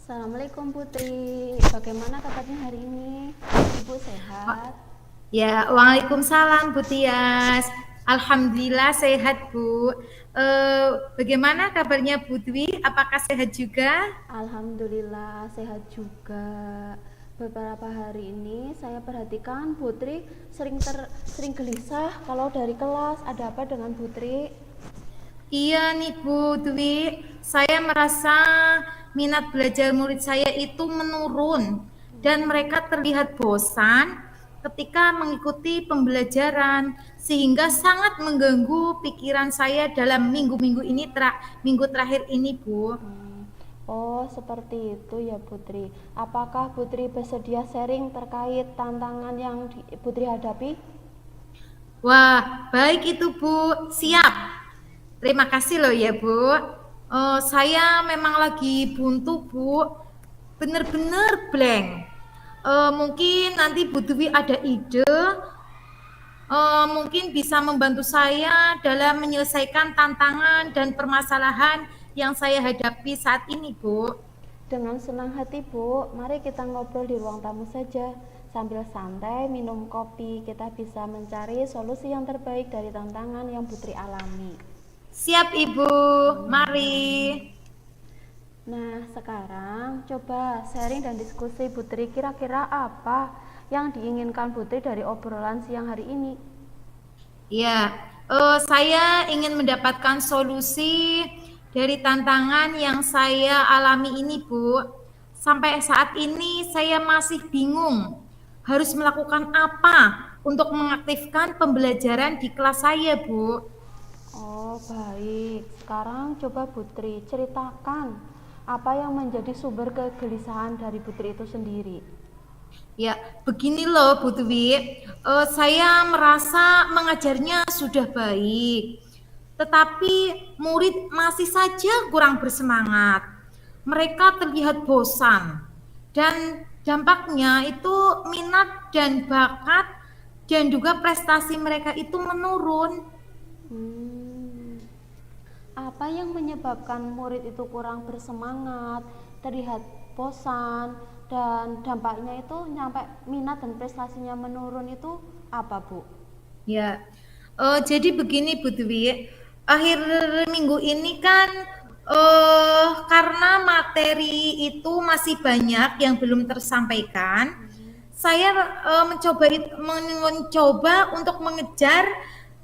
Assalamualaikum Putri, bagaimana kabarnya hari ini? Ibu sehat? Ya, Waalaikumsalam Bu Tias. Alhamdulillah sehat Bu. Bagaimana kabarnya Bu Dwi? Apakah sehat juga? Alhamdulillah sehat juga. Beberapa hari ini saya perhatikan Putri sering gelisah kalau dari kelas. Ada apa dengan Putri? Iya nih Bu Dwi, saya merasa minat belajar murid saya itu menurun dan mereka terlihat bosan ketika mengikuti pembelajaran sehingga sangat mengganggu pikiran saya dalam minggu terakhir ini Bu. Oh, seperti itu ya Putri. Apakah Putri bersedia sharing terkait tantangan yang Putri hadapi? Wah, baik itu Bu, siap. Terima kasih loh ya Bu. Saya memang lagi buntu Bu, bener-bener blank. Mungkin nanti Bu Dwi ada ide, mungkin bisa membantu saya dalam menyelesaikan tantangan dan permasalahan yang saya hadapi saat ini Bu. Dengan senang hati Bu, mari kita ngobrol di ruang tamu saja. Sambil santai minum kopi, kita bisa mencari solusi yang terbaik dari tantangan yang Putri alami. Siap Ibu, mari. Nah, sekarang coba sharing dan diskusi Putri, kira-kira apa yang diinginkan Putri dari obrolan siang hari ini? Ya, saya ingin mendapatkan solusi dari tantangan yang saya alami ini, Bu. Sampai saat ini saya masih bingung harus melakukan apa untuk mengaktifkan pembelajaran di kelas saya, Bu. Oh, baik. Sekarang coba Putri ceritakan apa yang menjadi sumber kegelisahan dari Putri itu sendiri. Ya, begini loh Bu Dwi, saya merasa mengajarnya sudah baik, tetapi murid masih saja kurang bersemangat. Mereka terlihat bosan, dan dampaknya itu minat dan bakat dan juga prestasi mereka itu menurun. Hmm, apa yang menyebabkan murid itu kurang bersemangat, terlihat bosan, dan dampaknya itu nyampe minat dan prestasinya menurun itu apa, Bu? Ya, jadi begini Bu Dwi, akhir minggu ini kan karena materi itu masih banyak yang belum tersampaikan, saya mencoba untuk mengejar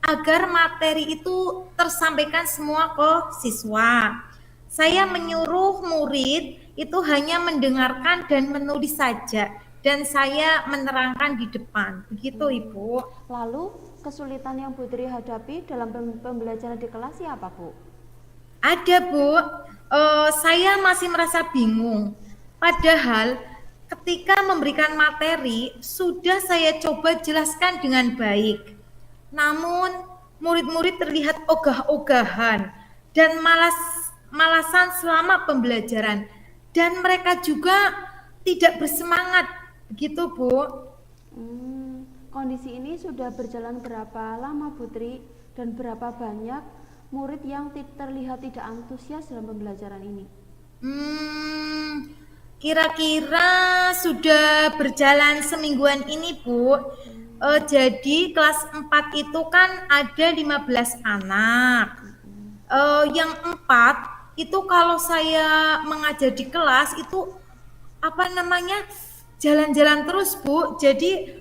agar materi itu tersampaikan semua ke siswa. Saya menyuruh murid itu hanya mendengarkan dan menulis saja, dan saya menerangkan di depan. Begitu, Ibu. Lalu kesulitan yang Putri hadapi dalam pembelajaran di kelas siapa, Bu? Ada, Bu. Saya masih merasa bingung. Padahal ketika memberikan materi sudah saya coba jelaskan dengan baik. Namun murid-murid terlihat ogah-ogahan dan malasan selama pembelajaran, dan mereka juga tidak bersemangat. Begitu, Bu. Kondisi ini sudah berjalan berapa lama, Putri? Dan berapa banyak murid yang terlihat tidak antusias dalam pembelajaran ini? Hmm, kira-kira sudah berjalan semingguan ini, Bu. Jadi kelas 4 itu kan ada 15 anak. Yang 4 itu kalau saya mengajar di kelas itu apa namanya? Jalan-jalan terus, Bu. Jadi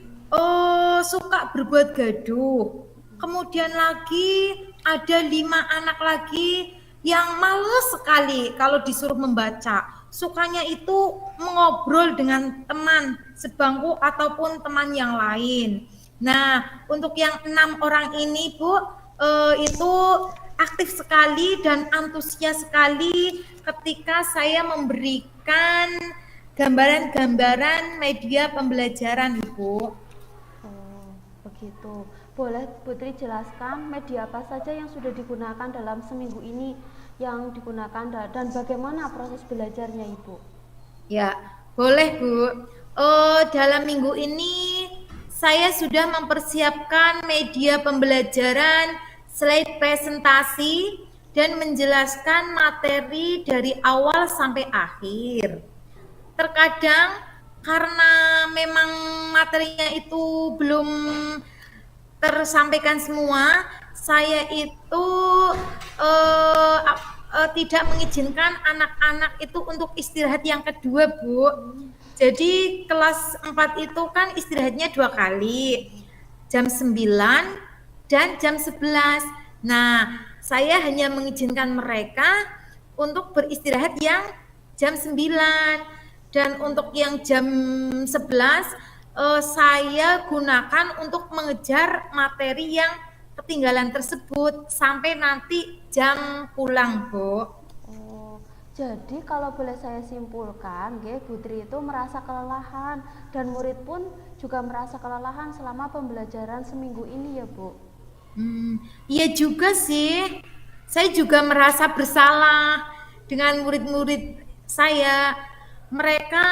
suka berbuat gaduh. Kemudian lagi ada 5 anak lagi yang males sekali kalau disuruh membaca. Sukanya itu mengobrol dengan teman sebangku ataupun teman yang lain. Nah, untuk yang 6 orang ini, Bu, itu aktif sekali dan antusias sekali ketika saya memberikan gambaran-gambaran media pembelajaran, Ibu. Oh, begitu. Boleh Putri jelaskan media apa saja yang sudah digunakan dalam seminggu ini yang digunakan dan bagaimana proses belajarnya, Ibu? Ya, boleh Bu. Dalam minggu ini saya sudah mempersiapkan media pembelajaran, slide presentasi, dan menjelaskan materi dari awal sampai akhir. terkadang karena memang materinya itu belum tersampaikan semua, saya itu tidak mengizinkan anak-anak itu untuk istirahat yang kedua, Bu. Jadi kelas 4 itu kan istirahatnya 2 kali, jam 9 dan jam 11. Nah, saya hanya mengizinkan mereka untuk beristirahat yang jam 9. Dan untuk yang jam 11 saya gunakan untuk mengejar materi yang ketinggalan tersebut sampai nanti jam pulang, Bu. Oh, jadi kalau boleh saya simpulkan, nggih, Putri itu merasa kelelahan dan murid pun juga merasa kelelahan selama pembelajaran seminggu ini ya, Bu. Iya juga sih. Saya juga merasa bersalah dengan murid-murid saya. Mereka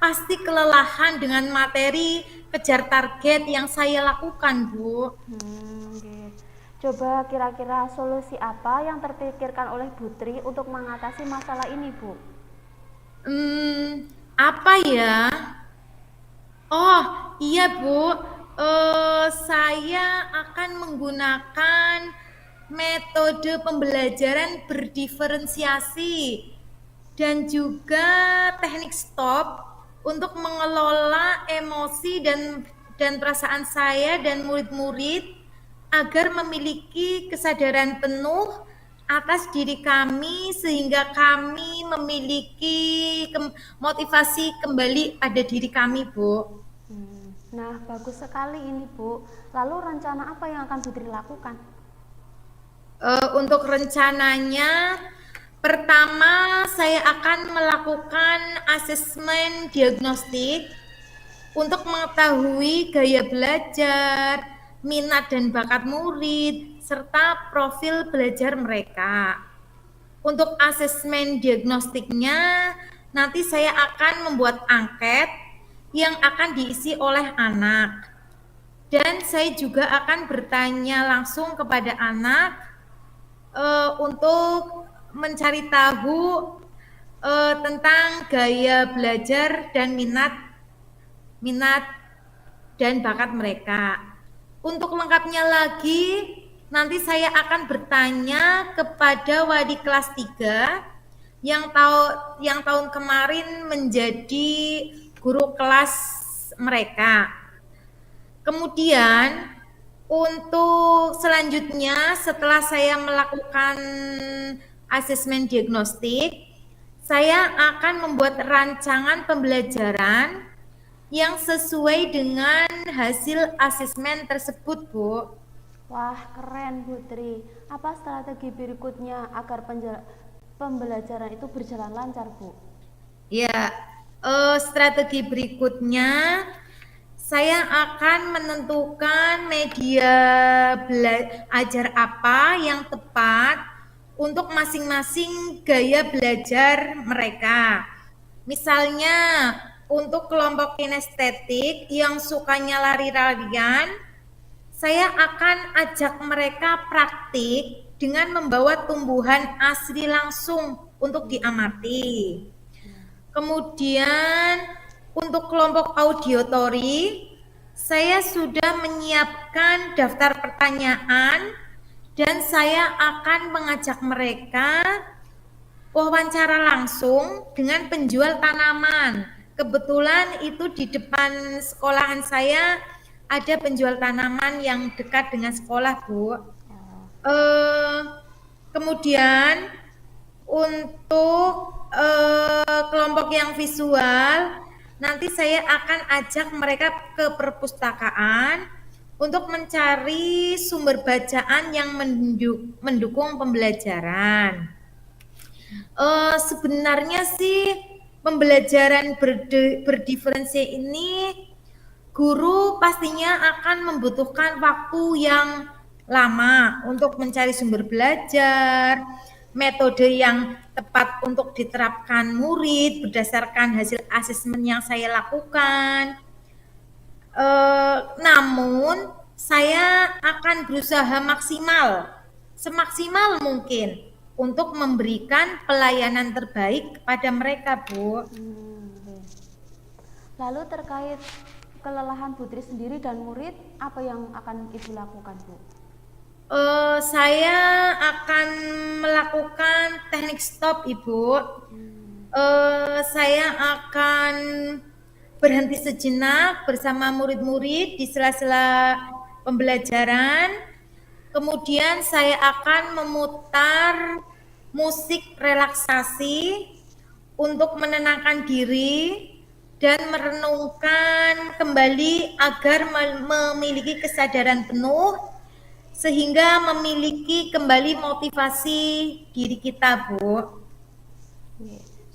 pasti kelelahan dengan materi kejar target yang saya lakukan, Bu. Nggih. Coba kira-kira solusi apa yang terpikirkan oleh Putri untuk mengatasi masalah ini, Bu? Apa ya? Oh, iya Bu. Saya akan menggunakan metode pembelajaran berdiferensiasi dan juga teknik stop untuk mengelola emosi dan perasaan saya dan murid-murid agar memiliki kesadaran penuh atas diri kami sehingga kami memiliki motivasi kembali pada diri kami, Bu. Nah, bagus sekali ini, Bu. Lalu rencana apa yang akan Putri lakukan? Untuk rencananya, pertama saya akan melakukan asesmen diagnostik untuk mengetahui gaya belajar, minat dan bakat murid, serta profil belajar mereka. Untuk asesmen diagnostiknya, nanti saya akan membuat angket yang akan diisi oleh anak. Dan saya juga akan bertanya langsung kepada anak untuk mencari tahu tentang gaya belajar dan minat dan bakat mereka. Untuk lengkapnya lagi, nanti saya akan bertanya kepada wali kelas 3 yang tahun kemarin menjadi guru kelas mereka. Kemudian untuk selanjutnya setelah saya melakukan asesmen diagnostik, saya akan membuat rancangan pembelajaran yang sesuai dengan hasil asesmen tersebut, Bu. Wah, keren, Putri. Apa strategi berikutnya agar pembelajaran itu berjalan lancar, Bu? Ya, strategi berikutnya saya akan menentukan media belajar apa yang tepat untuk masing-masing gaya belajar mereka. Misalnya untuk kelompok kinestetik yang sukanya lari-larian, saya akan ajak mereka praktik dengan membawa tumbuhan asli langsung untuk diamati. Kemudian untuk kelompok auditory, saya sudah menyiapkan daftar pertanyaan dan saya akan mengajak mereka wawancara langsung dengan penjual tanaman. Kebetulan itu di depan sekolahan saya ada penjual tanaman yang dekat dengan sekolah, Bu. Kemudian untuk kelompok yang visual, nanti saya akan ajak mereka ke perpustakaan untuk mencari sumber bacaan yang mendukung pembelajaran. Sebenarnya sih pembelajaran berdiferensi ini guru pastinya akan membutuhkan waktu yang lama untuk mencari sumber belajar, metode yang tepat untuk diterapkan murid berdasarkan hasil asesmen yang saya lakukan. Namun saya akan berusaha semaksimal mungkin untuk memberikan pelayanan terbaik kepada mereka, Bu. Lalu terkait kelelahan Putri sendiri dan murid, apa yang akan Ibu lakukan, Bu? Saya akan melakukan teknik stop, Ibu. Saya akan berhenti sejenak bersama murid-murid di sela-sela pembelajaran. Kemudian saya akan memutar musik relaksasi untuk menenangkan diri dan merenungkan kembali agar memiliki kesadaran penuh sehingga memiliki kembali motivasi diri kita, Bu.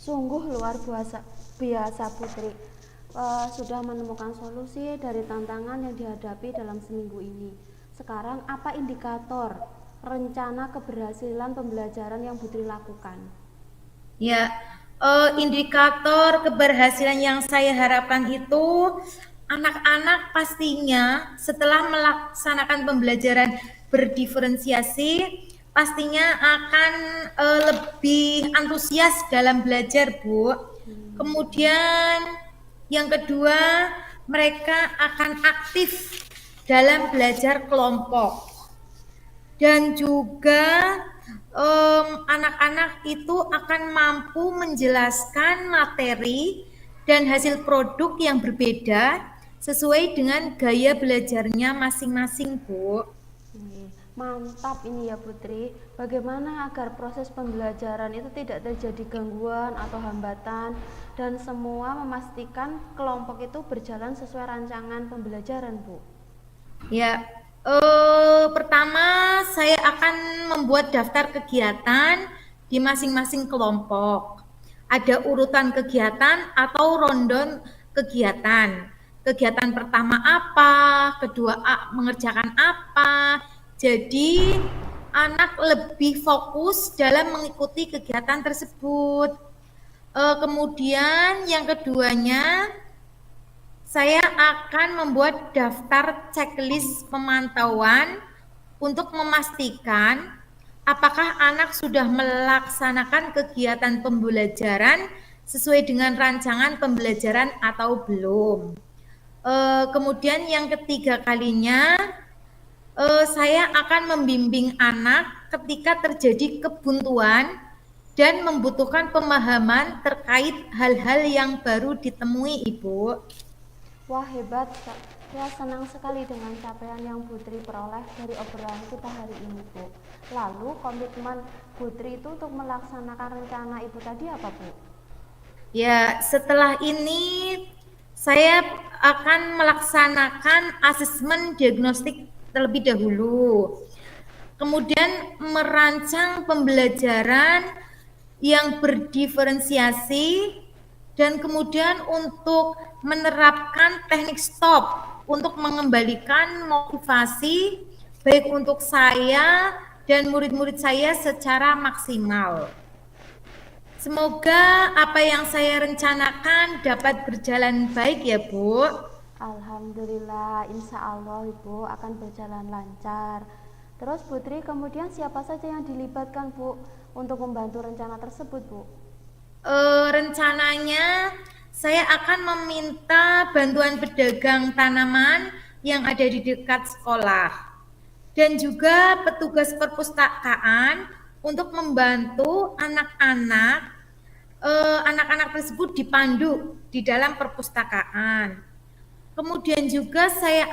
Sungguh luar biasa Putri. Sudah menemukan solusi dari tantangan yang dihadapi dalam seminggu ini. Sekarang apa indikator rencana keberhasilan pembelajaran yang Putri lakukan? Ya, indikator keberhasilan yang saya harapkan itu anak-anak pastinya setelah melaksanakan pembelajaran berdiferensiasi pastinya akan lebih antusias dalam belajar, Bu. Kemudian yang kedua, mereka akan aktif dalam belajar kelompok. Dan juga anak-anak itu akan mampu menjelaskan materi dan hasil produk yang berbeda sesuai dengan gaya belajarnya masing-masing, Bu. Mantap ini ya Putri. Bagaimana agar proses pembelajaran itu tidak terjadi gangguan atau hambatan dan semua memastikan kelompok itu berjalan sesuai rancangan pembelajaran, Bu? Ya, pertama saya akan membuat daftar kegiatan di masing-masing kelompok. Ada urutan kegiatan atau rundown kegiatan. Kegiatan pertama apa, kedua mengerjakan apa. Jadi anak lebih fokus dalam mengikuti kegiatan tersebut. Kemudian yang keduanya saya akan membuat daftar checklist pemantauan untuk memastikan apakah anak sudah melaksanakan kegiatan pembelajaran sesuai dengan rancangan pembelajaran atau belum. Kemudian yang ketiga kalinya, saya akan membimbing anak ketika terjadi kebuntuan dan membutuhkan pemahaman terkait hal-hal yang baru ditemui, Ibu. Wah hebat, saya senang sekali dengan capaian yang Putri peroleh dari obrolan kita hari ini, Bu. Lalu komitmen Putri itu untuk melaksanakan rencana Ibu tadi apa, Bu? Ya, setelah ini saya akan melaksanakan asesmen diagnostik terlebih dahulu. Kemudian merancang pembelajaran yang berdiferensiasi dan kemudian untuk menerapkan teknik stop untuk mengembalikan motivasi baik untuk saya dan murid-murid saya secara maksimal. Semoga apa yang saya rencanakan dapat berjalan baik ya, Bu. Alhamdulillah, insya Allah Ibu akan berjalan lancar. Terus Putri, kemudian siapa saja yang dilibatkan, Bu, untuk membantu rencana tersebut, Bu? Rencananya saya akan meminta bantuan pedagang tanaman yang ada di dekat sekolah dan juga petugas perpustakaan untuk membantu anak-anak. Anak-anak tersebut dipandu di dalam perpustakaan. Kemudian juga saya